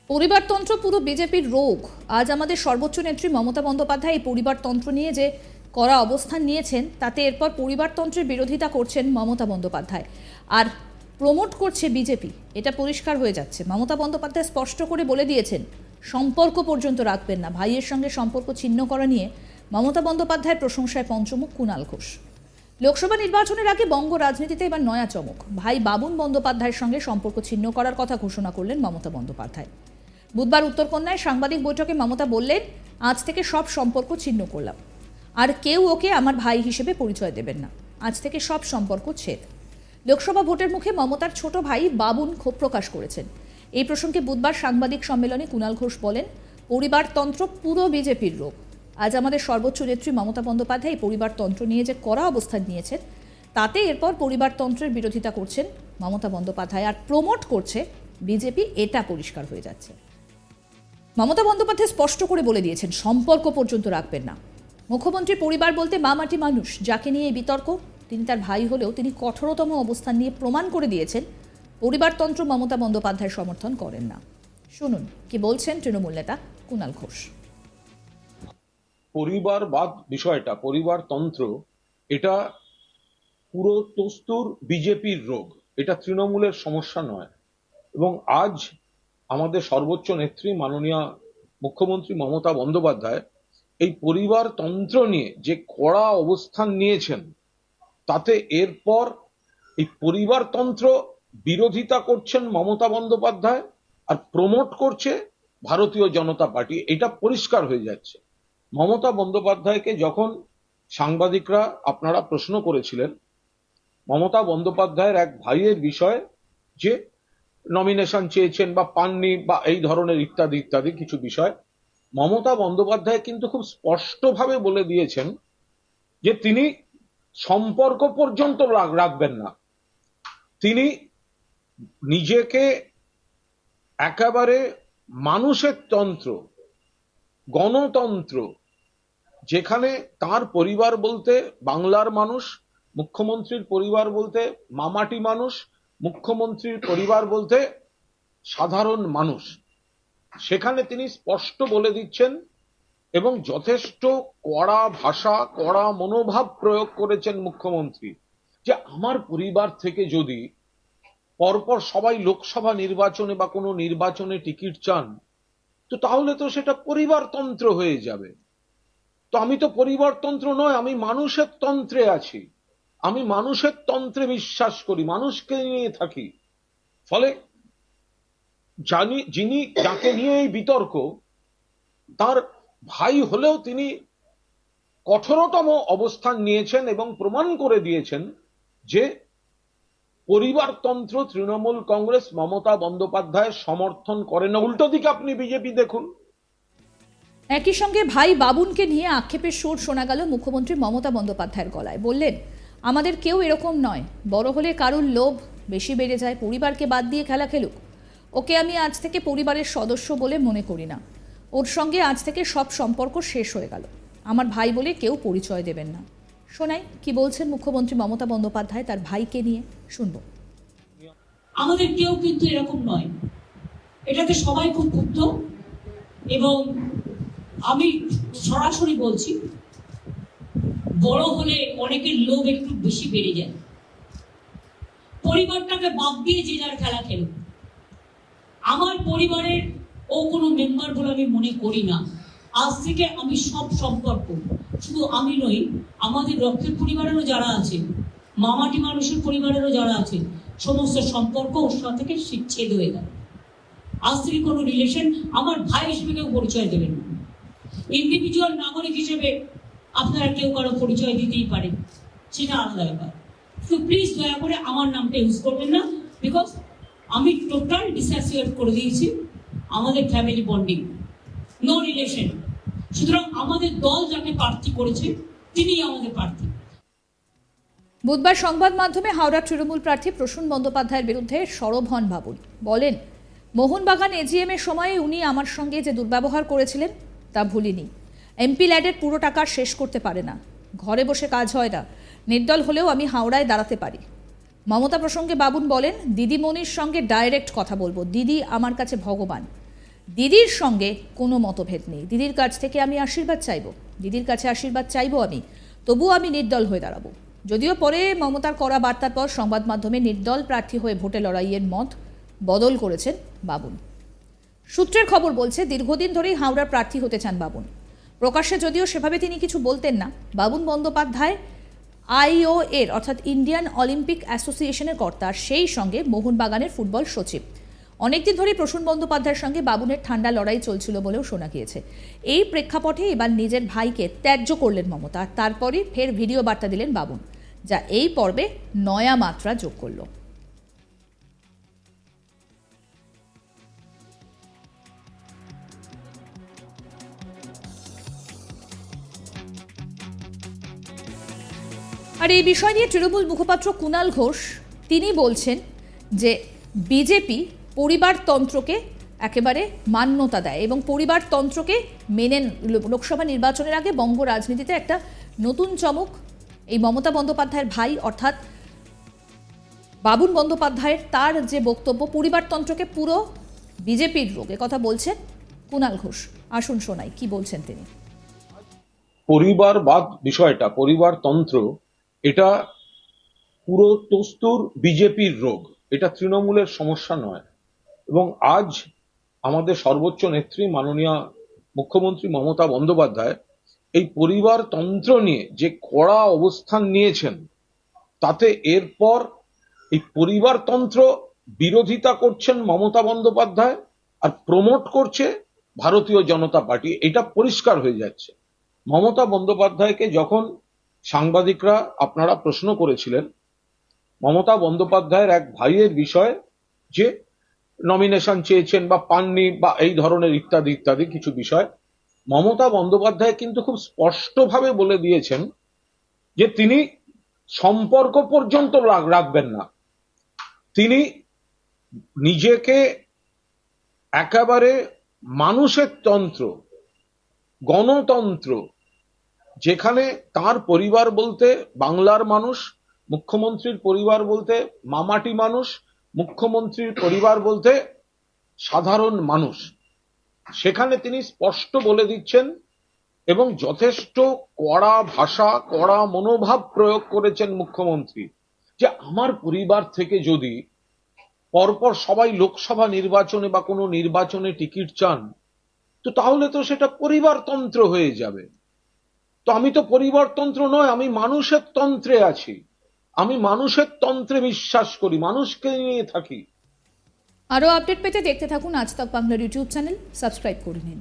পরিবারতন্ত্র পুরো বিজেপির রোগ। আজ আমাদের সর্বোচ্চ নেত্রী মমতা বন্দ্যোপাধ্যায় এই পরিবারতন্ত্র নিয়ে যে কড়া অবস্থান নিয়েছেন, তাতে এরপর পরিবারতন্ত্রের বিরোধিতা করছেন মমতা বন্দ্যোপাধ্যায় আর প্রমোট করছে বিজেপি। এটা পরিষ্কার হয়ে যাচ্ছে। মমতা বন্দ্যোপাধ্যায় স্পষ্ট করে বলে দিয়েছেন সম্পর্ক পর্যন্ত রাখবেন না। ভাইয়ের সঙ্গে সম্পর্ক ছিন্ন করা নিয়ে মমতা বন্দ্যোপাধ্যায়ের প্রশংসায় পঞ্চমুখ কুণাল ঘোষ। লোকসভা নির্বাচনের আগে বঙ্গ রাজনীতিতে এবার নয়া চমক। ভাই বাবুন বন্দ্যোপাধ্যায়ের সঙ্গে সম্পর্ক ছিন্ন করার কথা ঘোষণা করলেন মমতা বন্দ্যোপাধ্যায়। বুধবার উত্তরকন্যায় সাংবাদিক বৈঠকে মমতা বললেন, আজ থেকে সব সম্পর্ক ছিন্ন করলাম, আর কেউ ওকে আমার ভাই হিসেবে পরিচয় দেবেন না। আজ থেকে সব সম্পর্ক ছেদ। লোকসভা ভোটের মুখে মমতার ছোট ভাই বাবুন ক্ষোভ প্রকাশ করেছেন। এই প্রসঙ্গে বুধবার সাংবাদিক সম্মেলনে কুণাল ঘোষ বলেন, পরিবারতন্ত্র পুরো বিজেপির রোগ। আজ আমাদের সর্বোচ্চ নেত্রী মমতা বন্দ্যোপাধ্যায় এই পরিবারতন্ত্র নিয়ে যে কড়া অবস্থান নিয়েছেন, তাতে এরপর পরিবারতন্ত্রের বিরোধিতা করছেন মমতা বন্দ্যোপাধ্যায় আর প্রমোট করছে বিজেপি। এটা পরিষ্কার হয়ে যাচ্ছে। মমতা বন্দ্যোপাধ্যায় স্পষ্ট করে বলে দিয়েছেন সম্পর্ক পর্যন্ত রাখবেন না। মুখ্যমন্ত্রীর পরিবার বলতে মা মাটি মানুষ, যাকে নিয়ে এই বিতর্ক, তিনি তার ভাই হলেও তিনি কঠোরতম অবস্থান নিয়ে প্রমাণ করে দিয়েছেন পরিবারতন্ত্র মমতা বন্দ্যোপাধ্যায় সমর্থন করেন না। শুনুন কি বলছেন তৃণমূল নেতা কুণাল ঘোষ। পরিবারবাদ বিষয়টা, পরিবারতন্ত্র, এটা পুরো তস্তুর বিজেপির রোগ। এটা তৃণমূলের সমস্যা নয়। এবং আজ আমাদের সর্বোচ্চ নেত্রী মাননীয় মুখ্যমন্ত্রী মমতা বন্দ্যোপাধ্যায় এই পরিবারতন্ত্র নিয়ে যে কড়া অবস্থান নিয়েছেন, তাতে এরপর এই পরিবারতন্ত্র বিরোধিতা করছেন মমতা বন্দ্যোপাধ্যায় আর প্রমোট করছে ভারতীয় জনতা পার্টি। এটা পরিষ্কার হয়ে যাচ্ছে। মমতা বন্দ্যোপাধ্যায়কে যখন সাংবাদিকরা আপনারা প্রশ্ন করেছিলেন মমতা বন্দ্যোপাধ্যায়ের এক ভাইয়ের বিষয়ে, যে নমিনেশন চেয়েছেন বা পাননি বা এই ধরনের ইত্যাদি ইত্যাদি কিছু বিষয়, মমতা বন্দ্যোপাধ্যায় কিন্তু খুব স্পষ্টভাবে বলে দিয়েছেন যে তিনি সম্পর্ক পর্যন্ত রাখবেন না। তিনি নিজেকে একেবারে মানুষের তন্ত্র, গণতন্ত্র, যেখানে তার পরিবার বলতে বাংলার মানুষ, মুখ্যমন্ত্রীর পরিবার বলতে মামাটি মানুষ, মুখ্যমন্ত্রীর পরিবার বলতে সাধারণ মানুষ, সেখানে তিনি স্পষ্ট বলে দিচ্ছেন এবং যথেষ্ট কড়া ভাষা, কড়া মনোভাব প্রয়োগ করেছেন মুখ্যমন্ত্রী, যে আমার পরিবার থেকে যদি পরপর সবাই লোকসভা নির্বাচনে বা কোনো নির্বাচনে টিকিট চান, তো তাহলে তো সেটা পরিবারতন্ত্র হয়ে যাবে। তো আমি তো পরিবারতন্ত্র নয়, আমি মানুষের তন্ত্রে আছি। আমি মানুষের তন্ত্রে বিশ্বাস করি, মানুষকে নিয়ে থাকি। ফলে যিনি যাকে নিয়ে এই বিতর্ক, তার ভাই হলেও তিনি কঠোরতম অবস্থান নিয়েছেন এবং প্রমাণ করে দিয়েছেন যে পরিবারতন্ত্র তৃণমূল কংগ্রেস মমতা বন্দ্যোপাধ্যায় সমর্থন করে না। উল্টো দিকে আপনি বিজেপি দেখুন। একই সঙ্গে ভাই বাবুনকে নিয়ে আক্ষেপের সুর শোনা গেল মুখ্যমন্ত্রী মমতা বন্দ্যোপাধ্যায়ের গলায়। বললেন, আমাদের কেউ এরকম নয়, বড় হলে কারুর লোভ বেশি বেড়ে যায়, পরিবারকে বাদ দিয়ে খেলা খেলুক। ওকে আমি আজ থেকে পরিবারের সদস্য বলে মনে করি না। ওর সঙ্গে আজ থেকে সব সম্পর্ক শেষ হয়ে গেল। আমার ভাই বলে কেউ পরিচয় দেবেন না। শোনাই কি বলছেন মুখ্যমন্ত্রী মমতা বন্দ্যোপাধ্যায় তার ভাইকে নিয়ে, শুনবো। আমাদের কেউ কিন্তু এরকম নয়, এটাতে সবাই খুব ক্ষুব্ধ। এবং আমি সরাসরি বলছি, বড় হলে অনেকের লোভ একটু বেশি বেড়ে যায়। পরিবারটাকে বাদ দিয়ে যে যার খেলা খেলুক। আমার পরিবারের ও কোনো মেম্বার বলে আমি মনে করি না। আজ থেকে আমি সব সম্পর্ক, শুধু আমি নই, আমাদের রক্তের পরিবারেরও যারা আছে, মামাটি মানুষের পরিবারেরও যারা আছে, সমস্ত সম্পর্ক ওর সাথে থেকে ছেদ হয়ে গেল। আজ থেকে কোনো রিলেশন আমার ভাই হিসেবে কেউ পরিচয় দেবেন না। ইন্ডিভিজুয়াল নাগরিক হিসেবে আপনারা কেউ কারো পরিচয় দিতেই পারে, সেটা আলাদা ব্যাপার। তো প্লিজ দয়া করে আমার নামটা ইউজ করবেন না, বিকজ আমি টোটাল ডিসঅ্যাসোসিয়েট করে দিয়েছি আমাদের ফ্যামিলি বন্ডিং, নো রিলেশন। সুতরাং আমাদের দল যাকে প্রার্থী করেছে তিনিই আমাদের প্রার্থী। বুধবার সংবাদ মাধ্যমে হাওড়া তৃণমূল প্রার্থী প্রসূন বন্দ্যোপাধ্যায়ের বিরুদ্ধে সরব হন বাবুল। বলেন, মোহনবাগান এজিএম এর সময়ে উনি আমার সঙ্গে যে দুর্ব্যবহার করেছিলেন তা ভুলিনি। এমপি ল্যাডের পুরো টাকা শেষ করতে পারে না, ঘরে বসে কাজ হয় না, নির্দল হলেও আমি হাওড়ায় দাঁড়াতে পারি। মমতা প্রসঙ্গে বাবুন বলেন, দিদিমণির সঙ্গে ডাইরেক্ট কথা বলবো, দিদি আমার কাছে ভগবান। দিদির সঙ্গে কোনো মতভেদ নেই, দিদির কাছ থেকে আমি আশীর্বাদ চাইবো, দিদির কাছে আশীর্বাদ চাইবো আমি, তবুও আমি নির্দল হয়ে দাঁড়াবো। যদিও পরে মমতার করা বার্তার পর সংবাদ মাধ্যমে নির্দল প্রার্থী হয়ে ভোটে লড়াইয়ের মত বদল করেছেন বাবুন। সূত্রের খবর বলছে দীর্ঘদিন ধরেই হাওড়ার প্রার্থী হতে চান বাবুন। প্রকাশ্যে যদিও সেভাবে তিনি কিছু বলতেন না, বাবুন বন্দ্যোপাধ্যায় আইও এর অর্থাৎ ইন্ডিয়ান অলিম্পিক অ্যাসোসিয়েশনের কর্তা, সেই সঙ্গে মোহনবাগানের ফুটবল সচিব। অনেকদিন ধরেই প্রসূন বন্দ্যোপাধ্যায়ের সঙ্গে বাবুনের ঠান্ডা লড়াই চলছিল বলেও শোনা গিয়েছে। এই প্রেক্ষাপটে এবার নিজের ভাইকে ত্যায্য করলেন মমতা, আর তারপরই ফের ভিডিও বার্তা দিলেন বাবুন, যা এই পর্বে নয়া মাত্রা যোগ করল। আর এই বিষয় নিয়ে তৃণমূল মুখপাত্র কুণাল ঘোষ তিনি বলছেন যে বিজেপি পরিবারতন্ত্রকে একেবারে মান্যতা দেয় এবং পরিবারতন্ত্রকে মেনে লোকসভা নির্বাচনের আগে বঙ্গ রাজনীতিতে একটা নতুন চমক এই মমতা বন্দ্যোপাধ্যায়ের ভাই অর্থাৎ বাবুন বন্দ্যোপাধ্যায়ের তার যে বক্তব্য, পরিবারতন্ত্রকে পুরো বিজেপির রোগ, কথা বলছেন কুণাল ঘোষ। আসুন শোনাই কি বলছেন তিনি। পরিবারবাদ বিষয়টা, পরিবারতন্ত্র, এটা পুরো তস্তুর বিজেপির রোগ, এটা তৃণমূলের সমস্যা নয়। এবং আজ আমাদের সর্বোচ্চ নেত্রী মাননীয় মুখ্যমন্ত্রী মমতা বন্দ্যোপাধ্যায় এই পরিবারতন্ত্র নিয়ে যে কড়া অবস্থান নিয়েছেন, তাতে এরপর এই পরিবারতন্ত্র বিরোধিতা করছেন মমতা বন্দ্যোপাধ্যায় আর প্রমোট করছে ভারতীয় জনতা পার্টি, এটা পরিষ্কার হয়ে যাচ্ছে। মমতা বন্দ্যোপাধ্যায়কে যখন সাংবাদিকরা আপনারা প্রশ্ন করেছিলেন মমতা বন্দ্যোপাধ্যায়ের এক ভাইয়ের বিষয়ে, যে নমিনেশন চেয়েছেন বা পাননি বা এই ধরনের ইত্যাদি ইত্যাদি কিছু বিষয়, মমতা বন্দ্যোপাধ্যায় কিন্তু খুব স্পষ্টভাবে বলে দিয়েছেন যে তিনি সম্পর্ক পর্যন্ত রাখবেন না। তিনি নিজেকে একেবারে মানুষের তন্ত্র, গণতন্ত্র, যেখানে তার পরিবার বলতে বাংলার মানুষ, মুখ্যমন্ত্রীর পরিবার বলতে মামাটি মানুষ, মুখ্যমন্ত্রীর পরিবার বলতে সাধারণ মানুষ, সেখানে তিনি স্পষ্ট বলে দিচ্ছেন এবং যথেষ্ট কড়া ভাষা, কড়া মনোভাব প্রয়োগ করেছেন মুখ্যমন্ত্রী, যে আমার পরিবার থেকে যদি পরপর সবাই লোকসভা নির্বাচনে বা কোনো নির্বাচনে টিকিট চান, তো তাহলে তো সেটা পরিবারতন্ত্র হয়ে যাবে। তো আমি তো পরিবারতন্ত্র নয়, আমি মানুষের তন্ত্রে আছি, আমি মানুষের তন্ত্রে বিশ্বাস করি, মানুষকে নিয়ে থাকি। আরও আপডেট পেতে দেখতে থাকুন আজ তাক বাংলার ইউটিউব চ্যানেল, সাবস্ক্রাইব করে নিন।